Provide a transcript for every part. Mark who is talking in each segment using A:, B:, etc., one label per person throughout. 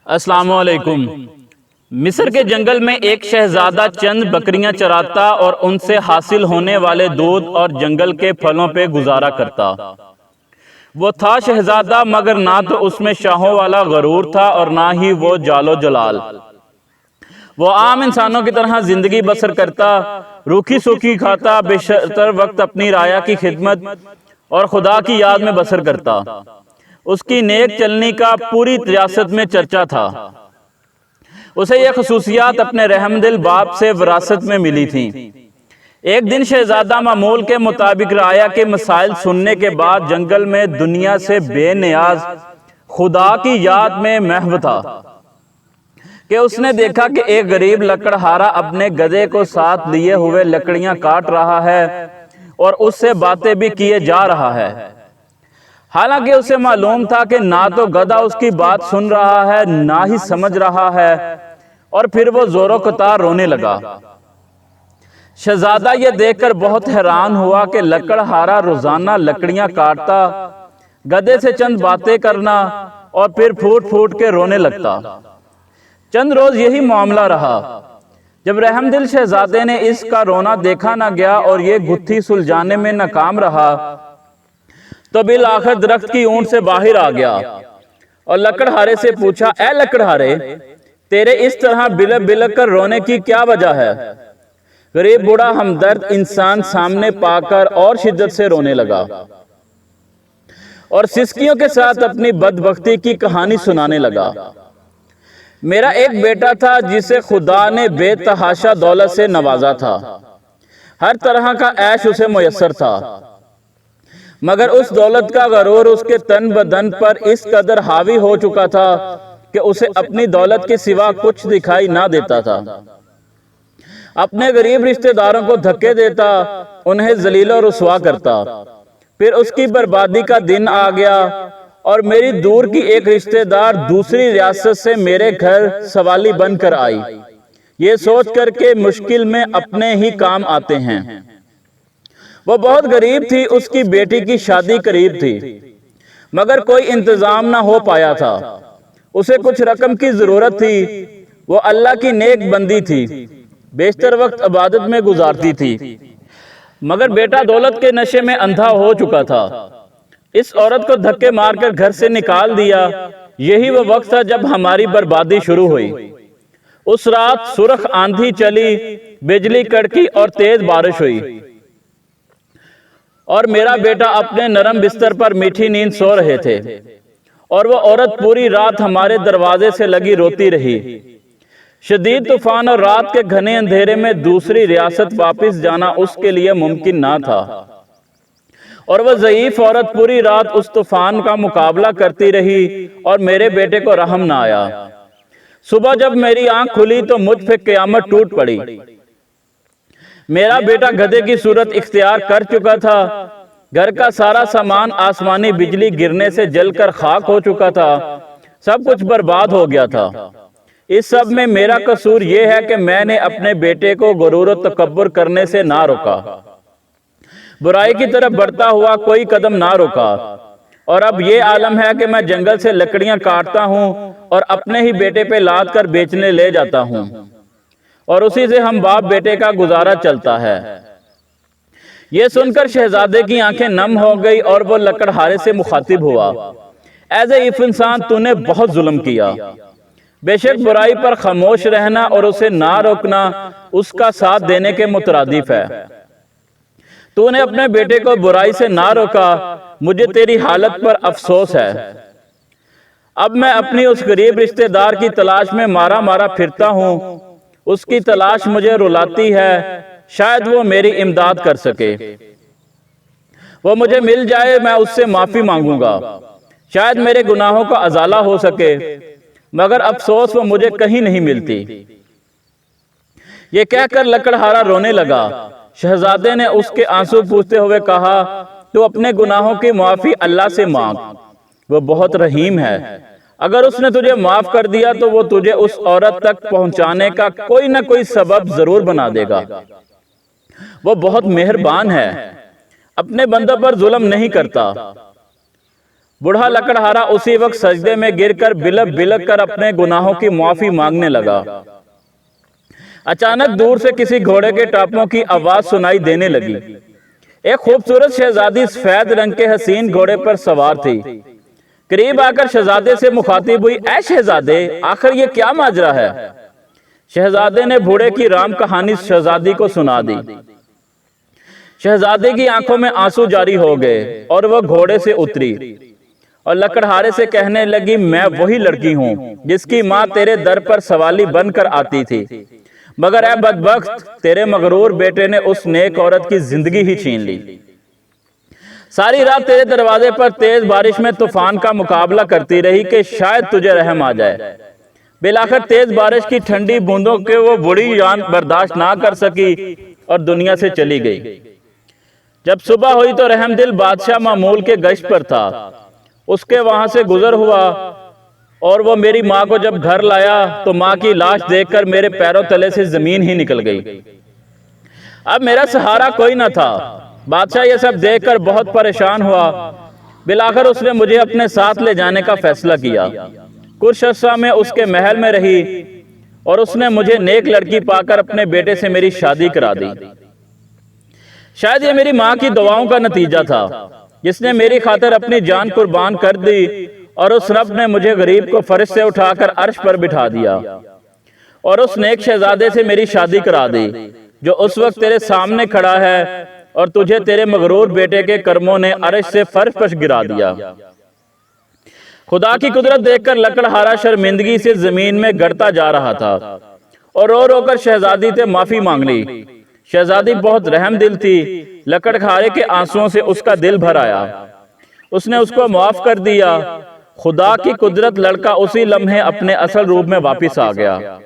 A: السلام علیکم۔ مصر کے جنگل میں ایک شہزادہ چند بکریاں چراتا اور ان سے حاصل ہونے والے دودھ اور جنگل کے پھلوں پہ گزارا کرتا۔ وہ تھا شہزادہ، مگر نہ تو اس میں شاہوں والا غرور تھا اور نہ ہی وہ جال و جلال۔ وہ عام انسانوں کی طرح زندگی بسر کرتا، روکھی سوکھی کھاتا، بیشتر وقت اپنی رعایا کی خدمت اور خدا کی یاد میں بسر کرتا۔ اس کی نیک چلنی کا پوری ریاست میں چرچا تھا۔ اسے یہ خصوصیات اپنے رحم دل باپ سے وراثت میں ملی تھیں۔ ایک دن شہزادہ معمول کے مطابق رعایا کے مسائل سننے کے بعد جنگل میں دنیا سے بے نیاز خدا کی یاد میں محو تھا کہ اس نے دیکھا کہ ایک غریب لکڑہارا اپنے گدھے کو ساتھ لیے ہوئے لکڑیاں کاٹ رہا ہے اور اس سے باتیں بھی کیے جا رہا ہے۔ حالانکہ اسے معلوم تھا کہ نہ تو گدھا اس کی بات سن رہا ہے نہ ہی سمجھ رہا ہے، اور پھر وہ زور و قطار رونے لگا۔ شہزادہ یہ دیکھ کر بہت حیران ہوا کہ لکڑہارا روزانہ لکڑیاں کاٹتا، گدھے سے چند باتیں کرنا اور پھر پھوٹ پھوٹ کے رونے لگتا۔ چند روز یہی معاملہ رہا۔ جب رحم دل شہزادے نے اس کا رونا دیکھا نہ گیا اور یہ گتھی سلجھانے میں ناکام رہا تو بالآخر درخت کی اونٹ سے باہر آ گیا اور لکڑہارے سے پوچھا، اے لکڑہارے، تیرے اس طرح بلک بلک کر رونے کی کیا وجہ ہے؟ غریب بوڑھا ہمدرد انسان سامنے پا کر اور شدت سے رونے لگا اور سسکیوں کے ساتھ اپنی بدبختی کی کہانی سنانے لگا۔ میرا ایک بیٹا تھا جسے خدا نے بے تحاشا دولت سے نوازا تھا۔ ہر طرح کا عیش اسے میسر تھا، مگر اس دولت کا غرور اس کے تن بدن پر اس قدر حاوی ہو چکا تھا کہ اسے اپنی دولت کے سوا کچھ دکھائی نہ دیتا تھا۔ اپنے غریب رشتہ داروں کو دھکے دیتا، انہیں ذلیل و رسوا کرتا۔ پھر اس کی بربادی کا دن آ گیا اور میری دور کی ایک رشتہ دار دوسری ریاست سے میرے گھر سوالی بن کر آئی، یہ سوچ کر کے مشکل میں اپنے ہی کام آتے ہیں۔ وہ بہت غریب تھی، اس کی بیٹی کی شادی قریب تھی، مگر کوئی انتظام نہ ہو پایا تھا۔ اسے کچھ رقم کی ضرورت تھی۔ وہ اللہ کی نیک بندی تھی، بیشتر وقت عبادت میں گزارتی تھی، مگر بیٹا دولت کے نشے میں اندھا ہو چکا تھا۔ اس عورت کو دھکے مار کر گھر سے نکال دیا۔ یہی وہ وقت تھا جب ہماری بربادی شروع ہوئی۔ اس رات سرخ آندھی چلی، بجلی کڑکی اور تیز بارش ہوئی، اور میرا بیٹا اپنے نرم بستر پر میٹھی نیند سو رہے تھے، اور وہ عورت پوری رات ہمارے دروازے سے لگی روتی رہی۔ شدید طوفان اور رات کے گھنے اندھیرے میں دوسری ریاست واپس جانا اس کے لیے ممکن نہ تھا، اور وہ ضعیف عورت پوری رات اس طوفان کا مقابلہ کرتی رہی اور میرے بیٹے کو رحم نہ آیا۔ صبح جب میری آنکھ کھلی تو مجھ پہ قیامت ٹوٹ پڑی۔ میرا بیٹا گدھے کی صورت اختیار کر چکا تھا۔ گھر کا سارا سامان آسمانی بجلی گرنے سے جل کر خاک ہو چکا تھا۔ سب کچھ برباد ہو گیا تھا۔ اس سب میں میرا قصور یہ ہے کہ میں نے اپنے بیٹے کو غرور و تکبر کرنے سے نہ روکا، برائی کی طرف بڑھتا ہوا کوئی قدم نہ روکا، اور اب یہ عالم ہے کہ میں جنگل سے لکڑیاں کاٹتا ہوں اور اپنے ہی بیٹے پہ لاد کر بیچنے لے جاتا ہوں، اور اسی سے ہم باپ بیٹے کا گزارا چلتا ہے۔ یہ سن کر شہزادے کی آنکھیں نم ہو گئی اور وہ لکڑہارے سے مخاطب ہوا، اے ضعیف انسان، تو نے بہت ظلم کیا۔ بے شک برائی پر خاموش رہنا اور اسے نہ روکنا اس کا ساتھ دینے کے مترادف ہے۔ تو نے اپنے بیٹے کو برائی سے نہ روکا، مجھے تیری حالت پر افسوس ہے۔ اب میں اپنی اس غریب رشتہ دار کی تلاش میں مارا مارا پھرتا ہوں۔ اس کی تلاش مجھے رلاتی ہے، شاید وہ میری امداد کر سکے۔ وہ مجھے مل جائے، میں اس سے معافی مانگوں گا، شاید میرے گناہوں کا ازالہ ہو سکے، مگر افسوس وہ مجھے کہیں نہیں ملتی۔ یہ کہہ کر لکڑہارا رونے لگا۔ شہزادے نے اس کے آنسو پوچھتے ہوئے کہا، تو اپنے گناہوں کی معافی اللہ سے مانگ، وہ بہت رحیم ہے۔ اگر اس نے تجھے معاف کر دیا تو وہ تجھے اس عورت تک پہنچانے کا کوئی نہ کوئی سبب ضرور بنا دے گا۔ وہ بہت مہربان ہے، اپنے بندوں پر ظلم نہیں کرتا۔ بوڑھا لکڑہارا اسی وقت سجدے میں گر کر بلک بلک کر اپنے گناہوں کی معافی مانگنے لگا۔ اچانک دور سے کسی گھوڑے کے ٹاپوں کی آواز سنائی دینے لگی۔ ایک خوبصورت شہزادی سفید رنگ کے حسین گھوڑے پر سوار تھی۔ قریب آ کر شہزادے سے مخاطب ہوئی، اے شہزادے، آخر یہ کیا ماجرا ہے؟ شہزادے نے بوڑھے کی رام کہانی شہزادی کو سنا دی۔ شہزادے کی آنکھوں میں آنسو جاری ہو گئے اور وہ گھوڑے سے اتری اور لکڑہارے سے کہنے لگی، میں وہی لڑکی ہوں جس کی ماں تیرے در پر سوالی بن کر آتی تھی، مگر اے بدبخت، تیرے مغرور بیٹے نے اس نیک عورت کی زندگی ہی چھین لی۔ ساری رات تیرے دروازے پر تیز بارش میں طوفان کا مقابلہ کرتی رہی کہ شاید تجھے رحم آ جائے۔ بالآخر تیز بارش کی ٹھنڈی بوندوں کے وہ بڑی جان برداشت نہ کر سکی اور دنیا سے چلی گئی۔ جب صبح ہوئی تو رحم دل بادشاہ معمول کے گشت پر تھا۔ اس کے وہاں سے گزر ہوا اور وہ میری ماں کو جب گھر لایا تو ماں کی لاش دیکھ کر میرے پیروں تلے سے زمین ہی نکل گئی۔ اب میرا سہارا کوئی نہ تھا۔ بادشاہ یہ سب دیکھ کر بہت پریشان ہوا۔ بالآخر اس نے مجھے اپنے ساتھ لے جانے کا فیصلہ کیا۔ کچھ عرصہ میں اس کے محل میں رہی اور اس نے مجھے نیک لڑکی پا کر اپنے بیٹے سے میری شادی کرا دی۔ شاید یہ میری ماں کی دعاؤں کا نتیجہ تھا، جس نے میری خاطر اپنی جان قربان کر دی، اور اس رب نے مجھے غریب کو فرش سے اٹھا کر عرش پر بٹھا دیا اور اس نیک شہزادے سے میری شادی کرا دی جو اس وقت تیرے سامنے کھڑا ہے، اور تجھے تیرے مغرور بیٹے کے کرموں نے عرش سے فرش پر گرا دیا۔ خدا کی قدرت دیکھ کر لکڑہارا شرمندگی سے زمین میں گڑتا جا رہا تھا اور رو رو کر شہزادی سے معافی مانگ لی۔ شہزادی بہت رحم دل تھی۔ لکڑہارے کے آنسوؤں سے اس کا دل بھر آیا۔ اس نے اس کو معاف کر دیا۔ خدا کی قدرت، لڑکا اسی لمحے اپنے اصل روپ میں واپس آ گیا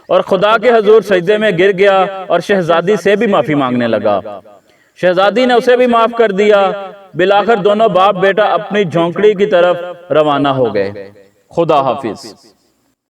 A: اور خدا کے حضور سجدے میں گر گیا اور شہزادی سے بھی معافی مانگنے لگا۔ شہزادی نے اسے بھی معاف کر دیا۔ بالآخر دونوں باپ بیٹا اپنی جھونکڑی کی طرف روانہ ہو گئے۔ خدا حافظ۔